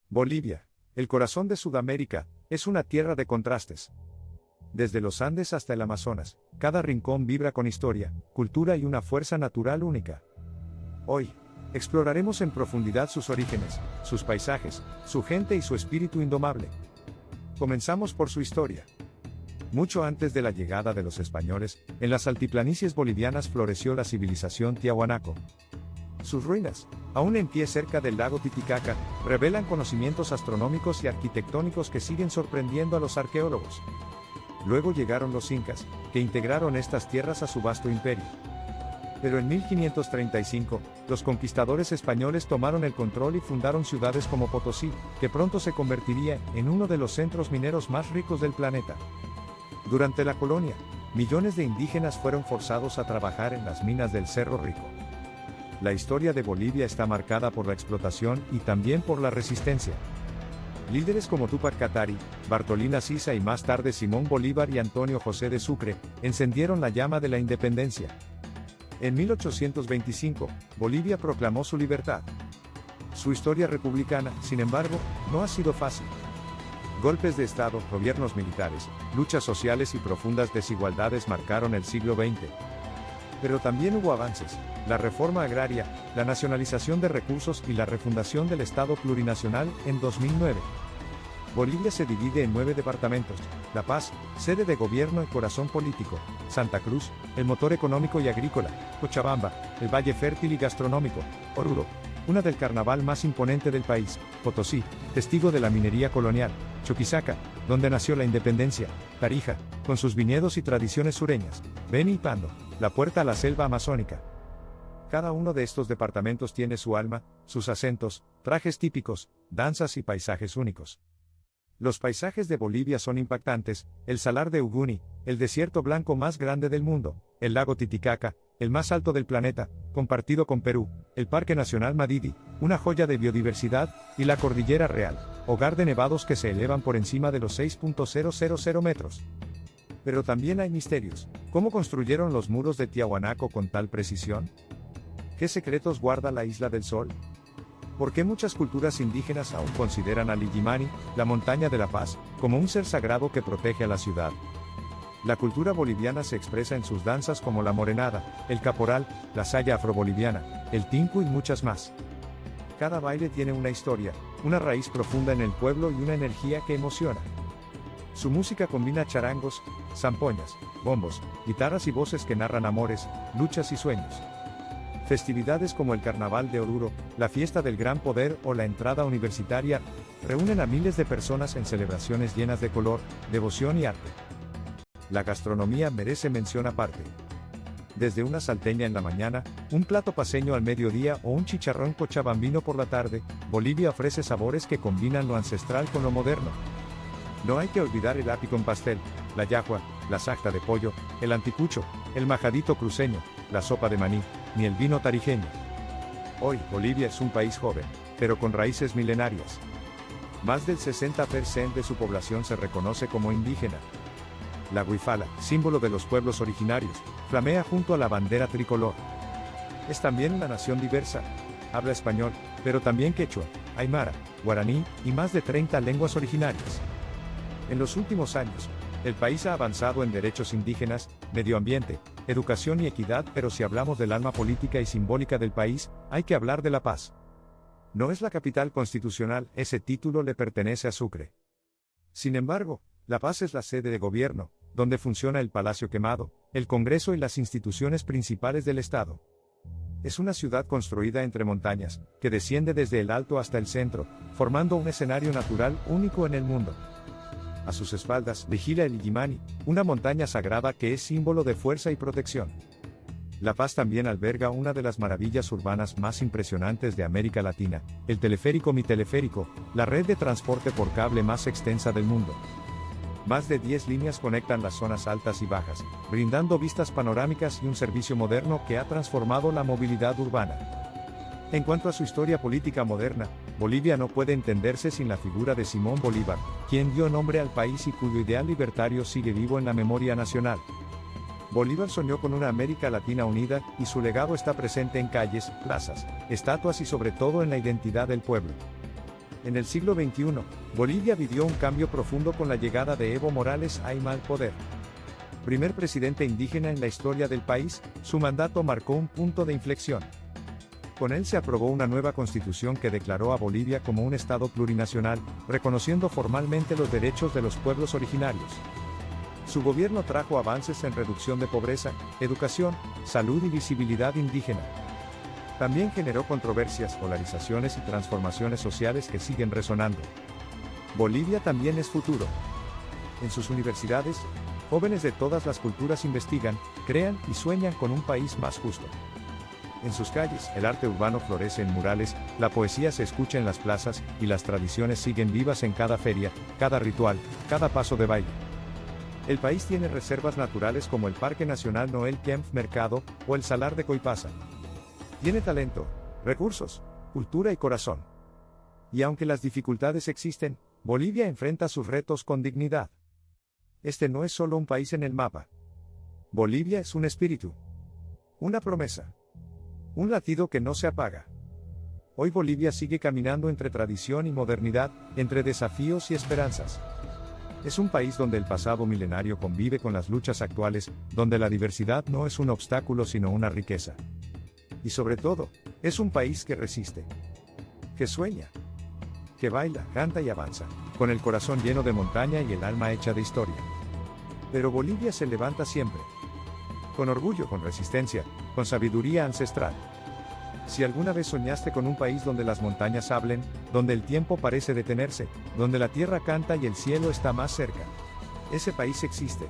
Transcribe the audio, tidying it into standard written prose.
Bolivia, el corazón de Sudamérica, es una tierra de contrastes. Desde los Andes hasta el Amazonas, cada rincón vibra con historia, cultura y una fuerza natural única. Hoy, exploraremos en profundidad sus orígenes, sus paisajes, su gente y su espíritu indomable. Comenzamos por su historia. Mucho antes de la llegada de los españoles, en las altiplanicies bolivianas floreció la civilización Tiahuanaco. Sus ruinas, aún en pie cerca del lago Titicaca, revelan conocimientos astronómicos y arquitectónicos que siguen sorprendiendo a los arqueólogos. Luego llegaron los incas, que integraron estas tierras a su vasto imperio. Pero en 1535, los conquistadores españoles tomaron el control y fundaron ciudades como Potosí, que pronto se convertiría en uno de los centros mineros más ricos del planeta. Durante la colonia, millones de indígenas fueron forzados a trabajar en las minas del Cerro Rico. La historia de Bolivia está marcada por la explotación y también por la resistencia. Líderes como Túpac Katari, Bartolina Sisa y más tarde Simón Bolívar y Antonio José de Sucre, encendieron la llama de la independencia. En 1825, Bolivia proclamó su libertad. Su historia republicana, sin embargo, no ha sido fácil. Golpes de Estado, gobiernos militares, luchas sociales y profundas desigualdades marcaron el siglo XX. Pero también hubo avances: la reforma agraria, la nacionalización de recursos y la refundación del Estado plurinacional en 2009. Bolivia se divide en 9 departamentos: La Paz, sede de gobierno y corazón político; Santa Cruz, el motor económico y agrícola; Cochabamba, el valle fértil y gastronómico; Oruro, una del carnaval más imponente del país; Potosí, testigo de la minería colonial; Chuquisaca, donde nació la independencia; Tarija, con sus viñedos y tradiciones sureñas; Beni y Pando, la puerta a la selva amazónica. Cada uno de estos departamentos tiene su alma, sus acentos, trajes típicos, danzas y paisajes únicos. Los paisajes de Bolivia son impactantes: el Salar de Uyuni, el desierto blanco más grande del mundo; el lago Titicaca, el más alto del planeta, compartido con Perú; el Parque Nacional Madidi, una joya de biodiversidad; y la Cordillera Real, hogar de nevados que se elevan por encima de los 6.000 metros. Pero también hay misterios. ¿Cómo construyeron los muros de Tiahuanaco con tal precisión? ¿Qué secretos guarda la Isla del Sol? ¿Por qué muchas culturas indígenas aún consideran al Illimani, la montaña de la paz, como un ser sagrado que protege a la ciudad? La cultura boliviana se expresa en sus danzas como la morenada, el caporal, la saya afroboliviana, el tinku y muchas más. Cada baile tiene una historia, una raíz profunda en el pueblo y una energía que emociona. Su música combina charangos, zampoñas, bombos, guitarras y voces que narran amores, luchas y sueños. Festividades como el Carnaval de Oruro, la Fiesta del Gran Poder o la Entrada Universitaria reúnen a miles de personas en celebraciones llenas de color, devoción y arte. La gastronomía merece mención aparte. Desde una salteña en la mañana, un plato paceño al mediodía o un chicharrón cochabambino por la tarde, Bolivia ofrece sabores que combinan lo ancestral con lo moderno. No hay que olvidar el api con pastel, la yahua, la sajta de pollo, el anticucho, el majadito cruceño, la sopa de maní, ni el vino tarijeño. Hoy, Bolivia es un país joven, pero con raíces milenarias. Más del 60% de su población se reconoce como indígena. La huifala, símbolo de los pueblos originarios, flamea junto a la bandera tricolor. Es también una nación diversa. Habla español, pero también quechua, aymara, guaraní y más de 30 lenguas originarias. En los últimos años, el país ha avanzado en derechos indígenas, medio ambiente, educación y equidad, pero si hablamos del alma política y simbólica del país, hay que hablar de La Paz. No es la capital constitucional, ese título le pertenece a Sucre. Sin embargo, La Paz es la sede de gobierno, donde funciona el Palacio Quemado, el Congreso y las instituciones principales del Estado. Es una ciudad construida entre montañas, que desciende desde el alto hasta el centro, formando un escenario natural único en el mundo. A sus espaldas vigila el Illimani, una montaña sagrada que es símbolo de fuerza y protección. La Paz también alberga una de las maravillas urbanas más impresionantes de América Latina, el teleférico Mi Teleférico, la red de transporte por cable más extensa del mundo. Más de 10 líneas conectan las zonas altas y bajas, brindando vistas panorámicas y un servicio moderno que ha transformado la movilidad urbana. En cuanto a su historia política moderna, Bolivia no puede entenderse sin la figura de Simón Bolívar, quien dio nombre al país y cuyo ideal libertario sigue vivo en la memoria nacional. Bolívar soñó con una América Latina unida, y su legado está presente en calles, plazas, estatuas y sobre todo en la identidad del pueblo. En el siglo XXI, Bolivia vivió un cambio profundo con la llegada de Evo Morales Ayma al poder. Primer presidente indígena en la historia del país, su mandato marcó un punto de inflexión. Con él se aprobó una nueva constitución que declaró a Bolivia como un estado plurinacional, reconociendo formalmente los derechos de los pueblos originarios. Su gobierno trajo avances en reducción de pobreza, educación, salud y visibilidad indígena. También generó controversias, polarizaciones y transformaciones sociales que siguen resonando. Bolivia también es futuro. En sus universidades, jóvenes de todas las culturas investigan, crean y sueñan con un país más justo. En sus calles, el arte urbano florece en murales, la poesía se escucha en las plazas, y las tradiciones siguen vivas en cada feria, cada ritual, cada paso de baile. El país tiene reservas naturales como el Parque Nacional Noel Kempff Mercado, o el Salar de Coipasa. Tiene talento, recursos, cultura y corazón. Y aunque las dificultades existen, Bolivia enfrenta sus retos con dignidad. Este no es solo un país en el mapa. Bolivia es un espíritu. Una promesa. Un latido que no se apaga. Hoy Bolivia sigue caminando entre tradición y modernidad, entre desafíos y esperanzas. Es un país donde el pasado milenario convive con las luchas actuales, donde la diversidad no es un obstáculo sino una riqueza. Y sobre todo, es un país que resiste. Que sueña. Que baila, canta y avanza, con el corazón lleno de montaña y el alma hecha de historia. Pero Bolivia se levanta siempre. Con orgullo, con resistencia, con sabiduría ancestral. Si alguna vez soñaste con un país donde las montañas hablen, donde el tiempo parece detenerse, donde la tierra canta y el cielo está más cerca, ese país existe.